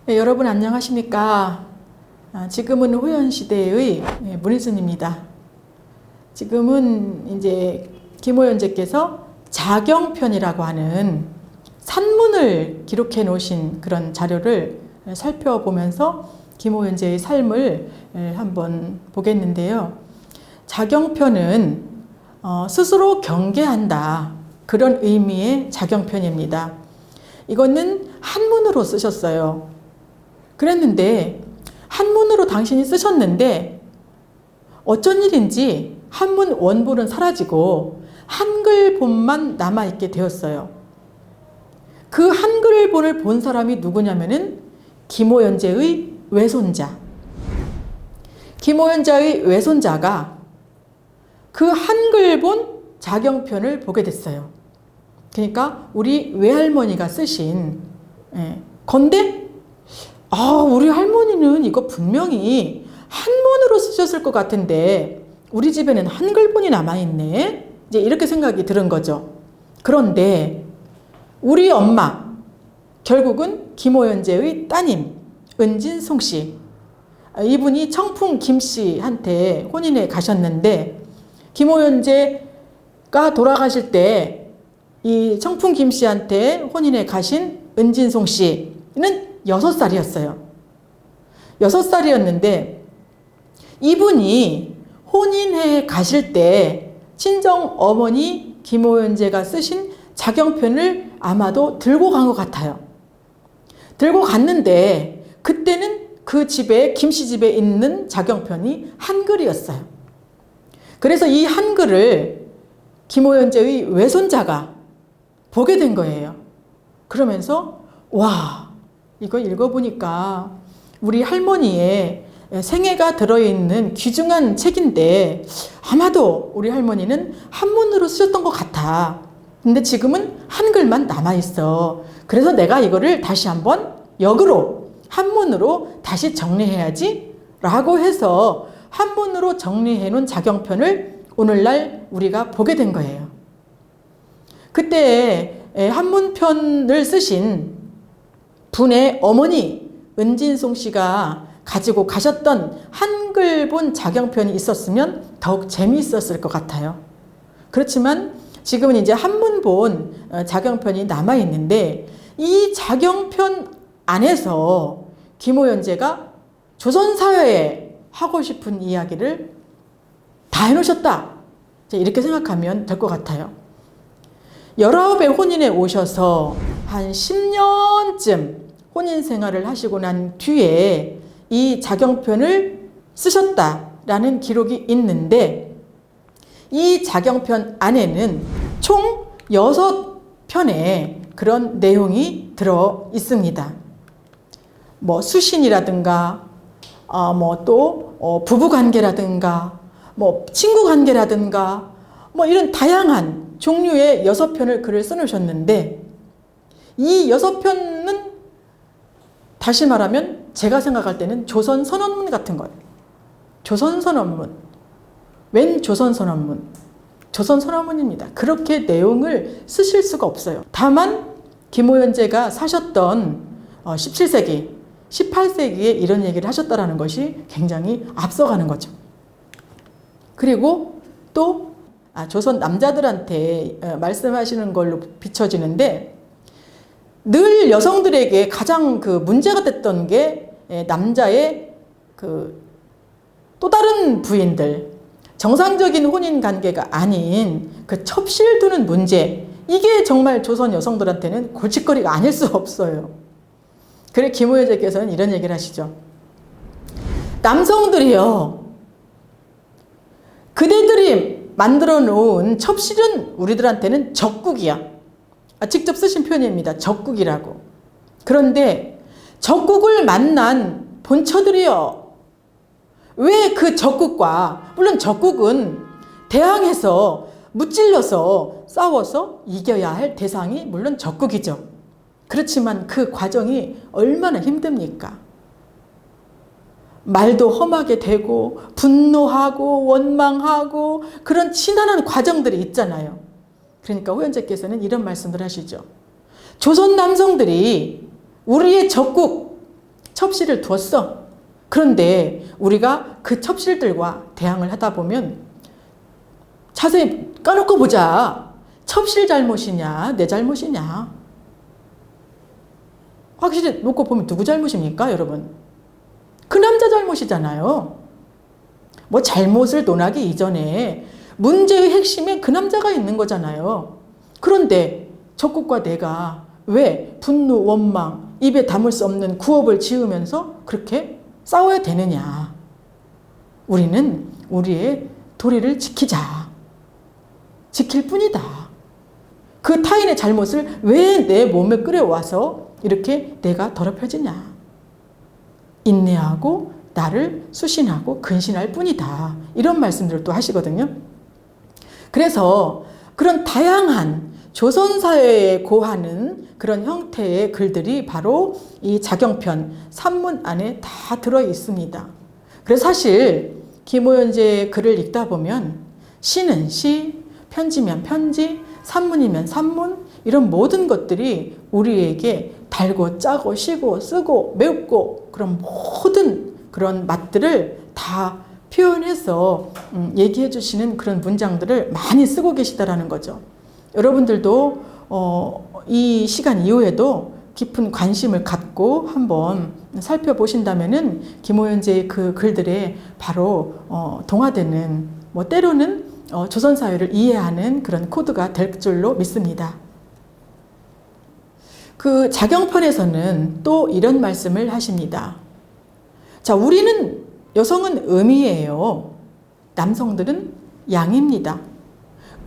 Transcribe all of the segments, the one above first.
네, 여러분 안녕하십니까? 지금은 호연시대의 문희순입니다. 지금은 이제 김호연제께서 자경편이라고 하는 산문을 기록해 놓으신 그런 자료를 살펴보면서 김호연제의 삶을 한번 보겠는데요. 자경편은 스스로 경계한다, 그런 의미의 자경편입니다. 이거는 한문으로 쓰셨어요. 그랬는데 한문으로 당신이 쓰셨는데 어쩐 일인지 한문 원본은 사라지고 한글본만 남아있게 되었어요. 그 한글본을 본 사람이 누구냐면은 김호연제의 외손자. 김호연자의 외손자가 그 한글본 자경편을 보게 됐어요. 그러니까 우리 외할머니가 쓰신 건데 우리 할머니는 이거 분명히 한문으로 쓰셨을 것 같은데 우리 집에는 한글본이 남아있네. 이제 이렇게 생각이 들은 거죠. 그런데 우리 엄마, 결국은 김호연제의 따님 은진송 씨, 이분이 청풍 김 씨한테 혼인해 가셨는데 김호연제가 돌아가실 때 이 청풍 김 씨한테 혼인해 가신 은진송 씨는 6살이었어요. 6살이었는데 이분이 혼인해 가실 때 친정 어머니 김호연제가 쓰신 자경편을 아마도 들고 간 것 같아요. 들고 갔는데 그때는 그 집에, 김씨 집에 있는 자경편이 한글이었어요. 그래서 이 한글을 김호연제의 외손자가 보게 된 거예요. 그러면서 와, 이거 읽어보니까 우리 할머니의 생애가 들어있는 귀중한 책인데 아마도 우리 할머니는 한문으로 쓰셨던 것 같아. 근데 지금은 한글만 남아있어. 그래서 내가 이거를 다시 한번 역으로 한문으로 다시 정리해야지 라고 해서 한문으로 정리해 놓은 자경편을 오늘날 우리가 보게 된 거예요. 그때 한문편을 쓰신 분의 어머니 은진송 씨가 가지고 가셨던 한글본 자경편이 있었으면 더욱 재미있었을 것 같아요. 그렇지만 지금은 이제 한문본 자경편이 남아있는데 이 자경편 안에서 김호연제가 조선사회에 하고 싶은 이야기를 다 해놓으셨다. 이렇게 생각하면 될 것 같아요. 19에 혼인해 오셔서 한 10년쯤 혼인 생활을 하시고 난 뒤에 이 자경편을 쓰셨다라는 기록이 있는데 이 자경편 안에는 총 6편의 그런 내용이 들어 있습니다. 뭐 수신이라든가 또 부부관계라든가 친구관계라든가 이런 다양한 종류의 6편을 글을 써놓으셨는데 이 6편은 다시 말하면 제가 생각할 때는 조선선언문 같은 거예요. 조선선언문. 웬 조선선언문? 조선선언문입니다. 그렇게 내용을 쓰실 수가 없어요. 다만 김호연제가 사셨던 17세기, 18세기에 이런 얘기를 하셨다는 것이 굉장히 앞서가는 거죠. 그리고 또 조선 남자들한테 말씀하시는 걸로 비춰지는데 늘 여성들에게 가장 그 문제가 됐던 게 남자의 그 또 다른 부인들, 정상적인 혼인 관계가 아닌 그 첩실 두는 문제, 이게 정말 조선 여성들한테는 골칫거리가 아닐 수 없어요. 그래 김호연제께서는 이런 얘기를 하시죠. 남성들이요, 그대들이 만들어 놓은 첩실은 우리들한테는 적국이야. 직접 쓰신 표현입니다. 적국이라고. 그런데 적국을 만난 본처들이요, 왜 그 적국과, 물론 적국은 대항해서 무찔러서 싸워서 이겨야 할 대상이 물론 적국이죠. 그렇지만 그 과정이 얼마나 힘듭니까? 말도 험하게 되고 분노하고 원망하고 그런 진한한 과정들이 있잖아요. 그러니까 호연제께서는 이런 말씀을 하시죠. 조선 남성들이 우리의 적국 첩실을 두었어. 그런데 우리가 그 첩실들과 대항을 하다 보면 자세히 까놓고 보자. 첩실 잘못이냐 내 잘못이냐. 확실히 놓고 보면 누구 잘못입니까, 여러분? 그 남자 잘못이잖아요. 뭐 잘못을 논하기 이전에 문제의 핵심에 그 남자가 있는 거잖아요. 그런데 적국과 내가 왜 분노, 원망, 입에 담을 수 없는 구업을 지으면서 그렇게 싸워야 되느냐. 우리는 우리의 도리를 지키자. 지킬 뿐이다. 그 타인의 잘못을 왜 내 몸에 끌어와서 이렇게 내가 더럽혀지냐. 인내하고 나를 수신하고 근신할 뿐이다. 이런 말씀들을 또 하시거든요. 그래서 그런 다양한 조선사회에 고하는 그런 형태의 글들이 바로 이 자경편 산문 안에 다 들어 있습니다. 그래서 사실 김호연제의 글을 읽다 보면 시는 시, 편지면 편지, 산문이면 산문, 이런 모든 것들이 우리에게 달고 짜고 시고 쓰고 맵고 그런 모든 그런 맛들을 다 표현해서 얘기해 주시는 그런 문장들을 많이 쓰고 계시다라는 거죠. 여러분들도 이 시간 이후에도 깊은 관심을 갖고 한번 살펴보신다면은 김호연제의 그 글들에 바로 동화되는, 뭐 때로는 조선 사회를 이해하는 그런 코드가 될 줄로 믿습니다. 그 자경편에서는 또 이런 말씀을 하십니다. 자, 우리는 여성은 음이에요. 남성들은 양입니다.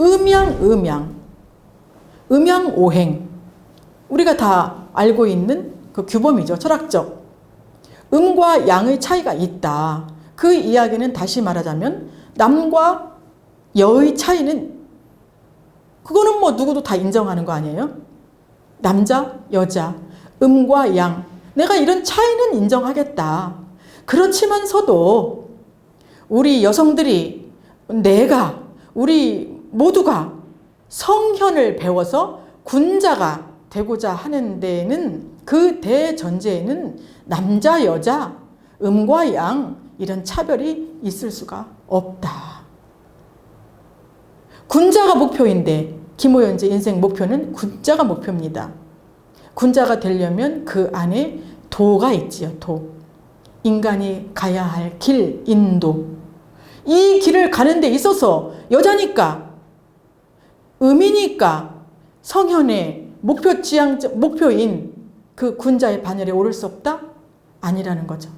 음양, 음양오행. 우리가 다 알고 있는 그 규범이죠. 철학적. 음과 양의 차이가 있다. 그 이야기는 다시 말하자면 남과 여의 차이는 그거는 뭐 누구도 다 인정하는 거 아니에요? 남자, 여자, 음과 양. 내가 이런 차이는 인정하겠다. 그렇지만서도 우리 여성들이 우리 모두가 성현을 배워서 군자가 되고자 하는 데에는 그 대전제에는 남자, 여자, 음과 양 이런 차별이 있을 수가 없다. 군자가 목표인데 김호연제 인생 목표는 군자가 목표입니다. 군자가 되려면 그 안에 도가 있지요. 도. 인간이 가야 할 길, 인도. 이 길을 가는 데 있어서 여자니까, 음이니까 성현의 목표인 그 군자의 반열에 오를 수 없다? 아니라는 거죠.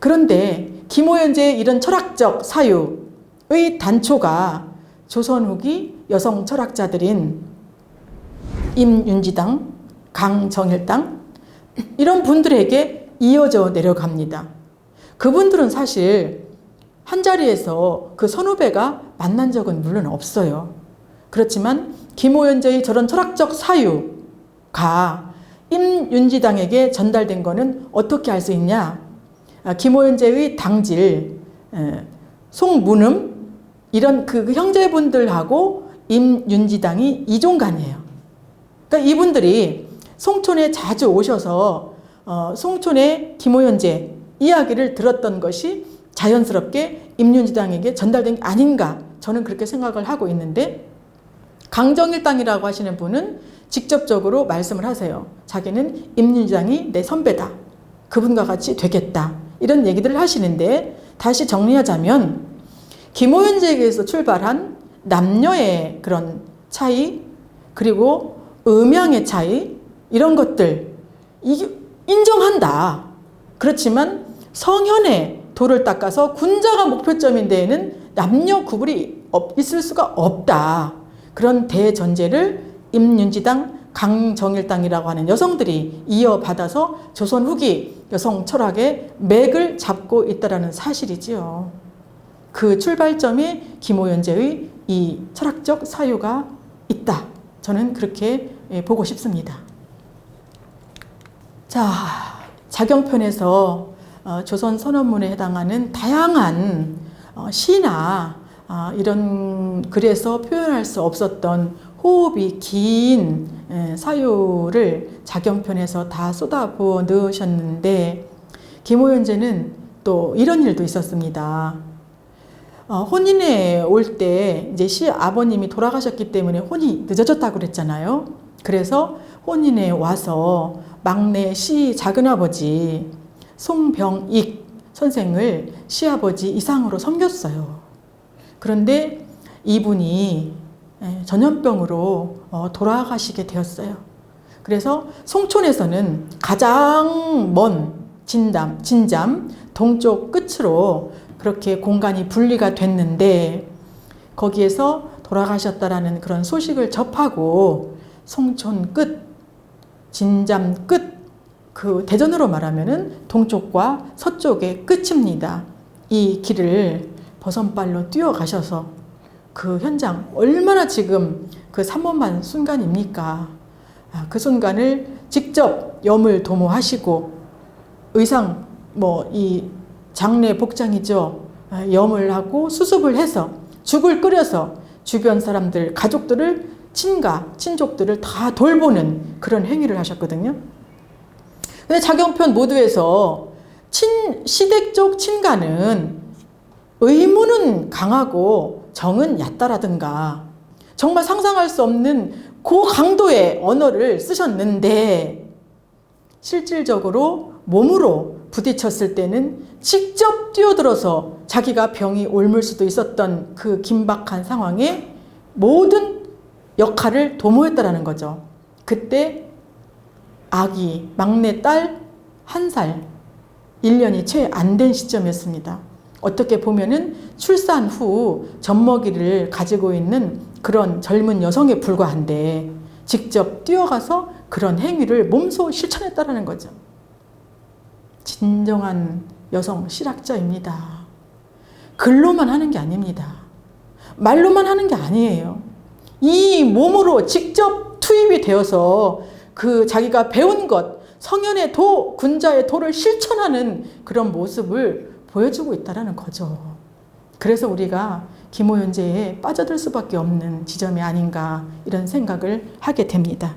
그런데 김호연제의 이런 철학적 사유의 단초가 조선 후기 여성 철학자들인 임윤지당, 강정일당 이런 분들에게 이어져 내려갑니다. 그분들은 사실 한자리에서 그 선후배가 만난 적은 물론 없어요. 그렇지만 김호연제의 저런 철학적 사유가 임윤지당에게 전달된 거는 어떻게 알 수 있냐? 김호연제의 당질, 송문음 이런 그 형제분들하고 임윤지당이 이종간이에요. 그러니까 이분들이 송촌에 자주 오셔서 송촌의 김호연제 이야기를 들었던 것이 자연스럽게 임윤지당에게 전달된 게 아닌가, 저는 그렇게 생각을 하고 있는데, 강정일당이라고 하시는 분은 직접적으로 말씀을 하세요. 자기는 임윤지당이 내 선배다. 그분과 같이 되겠다. 이런 얘기들을 하시는데, 다시 정리하자면 김호연제에게서 출발한 남녀의 그런 차이, 그리고 음양의 차이, 이런 것들 인정한다. 그렇지만 성현의 도를 닦아서 군자가 목표점인 데에는 남녀 구분이 있을 수가 없다. 그런 대전제를 임윤지당, 강정일당이라고 하는 여성들이 이어받아서 조선 후기 여성 철학의 맥을 잡고 있다는 사실이지요. 그 출발점에 김호연제의 이 철학적 사유가 있다. 저는 그렇게 보고 싶습니다. 자, 자경편에서 조선 선언문에 해당하는 다양한 시나 이런 글에서 표현할 수 없었던 호흡이 긴 사유를 작용편에서 다 쏟아부어 넣으셨는데, 김호연제는 또 이런 일도 있었습니다. 혼인에 올 때 이제 시아버님이 돌아가셨기 때문에 혼이 늦어졌다고 그랬잖아요. 그래서 혼인에 와서 막내 시 작은아버지 송병익 선생을 시아버지 이상으로 섬겼어요. 그런데 이분이 전염병으로 돌아가시게 되었어요. 그래서 송촌에서는 가장 먼 진잠 동쪽 끝으로 그렇게 공간이 분리가 됐는데, 거기에서 돌아가셨다라는 그런 소식을 접하고 송촌 끝, 진잠 끝, 그 대전으로 말하면은 동쪽과 서쪽의 끝입니다. 이 길을 버선발로 뛰어가셔서 그 현장, 얼마나 지금 그 삼엄한 순간입니까? 그 순간을 직접 염을 도모하시고 의상, 이 장례 복장이죠. 염을 하고 수습을 해서 죽을 끓여서 주변 사람들, 가족들을, 친족들을 다 돌보는 그런 행위를 하셨거든요. 근데 작용편 모두에서 시댁 쪽 친가는 의무는 강하고 정은 얕다라든가 정말 상상할 수 없는 고강도의 언어를 쓰셨는데, 실질적으로 몸으로 부딪혔을 때는 직접 뛰어들어서 자기가 병이 옮을 수도 있었던 그 긴박한 상황에 모든 역할을 도모했다라는 거죠. 그때 아기, 막내 딸 1살, 1년이 채 안 된 시점이었습니다. 어떻게 보면은 출산 후 젖먹이를 가지고 있는 그런 젊은 여성에 불과한데 직접 뛰어가서 그런 행위를 몸소 실천했다라는 거죠. 진정한 여성 실학자입니다. 글로만 하는 게 아닙니다. 말로만 하는 게 아니에요. 이 몸으로 직접 투입이 되어서 그 자기가 배운 것, 성현의 도, 군자의 도를 실천하는 그런 모습을 보여주고 있다는 거죠. 그래서 우리가 김호연제에 빠져들 수밖에 없는 지점이 아닌가, 이런 생각을 하게 됩니다.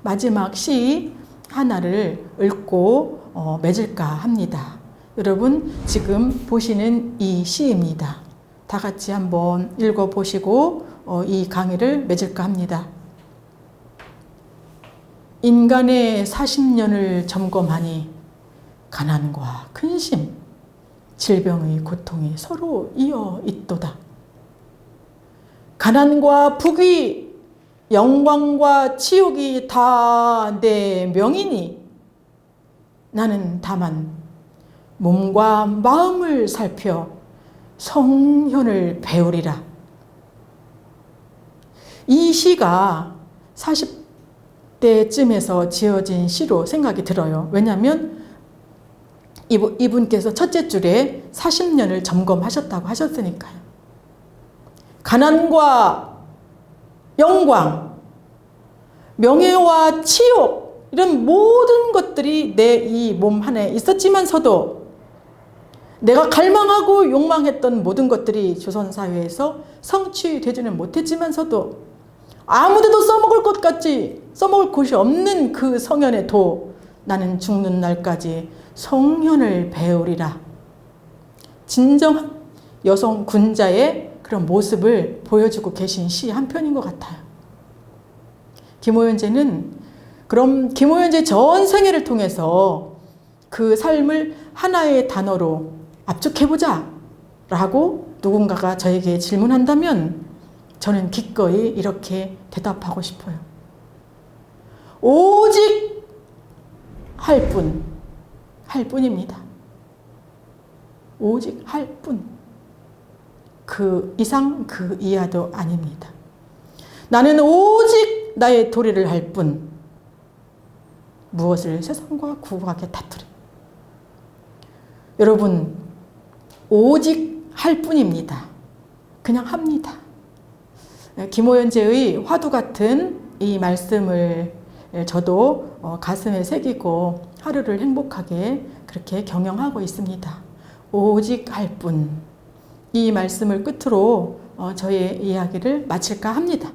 마지막 시 하나를 읽고 맺을까 합니다. 여러분, 지금 보시는 이 시입니다. 다 같이 한번 읽어보시고 이 강의를 맺을까 합니다. 인간의 40년을 점검하니 가난과 근심, 질병의 고통이 서로 이어 있도다. 가난과 부귀, 영광과 치욕이 다 내 명이니 나는 다만 몸과 마음을 살펴 성현을 배우리라. 이 시가 40대쯤에서 지어진 시로 생각이 들어요. 왜냐하면 이분께서 첫째 줄에 40년을 점검하셨다고 하셨으니까요. 가난과 영광, 명예와 치욕, 이런 모든 것들이 내 이 몸 안에 있었지만서도 내가 갈망하고 욕망했던 모든 것들이 조선사회에서 성취되지는 못했지만서도 아무데도 써먹을 곳이 없는 그 성현의 도, 나는 죽는 날까지 성현을 배우리라. 진정한 여성 군자의 그런 모습을 보여주고 계신 시 한 편인 것 같아요. 김호연제는 그럼 김호연제 전 생애를 통해서 그 삶을 하나의 단어로 압축해보자 라고 누군가가 저에게 질문한다면 저는 기꺼이 이렇게 대답하고 싶어요. 오직 할 뿐입니다. 오직 할 뿐. 그 이상 그 이하도 아닙니다. 나는 오직 나의 도리를 할 뿐. 무엇을 세상과 구하게 다투리. 여러분, 오직 할 뿐입니다. 그냥 합니다. 김호연제의 화두 같은 이 말씀을 저도 가슴에 새기고 하루를 행복하게 그렇게 경영하고 있습니다. 오직 할 뿐. 이 말씀을 끝으로 저의 이야기를 마칠까 합니다.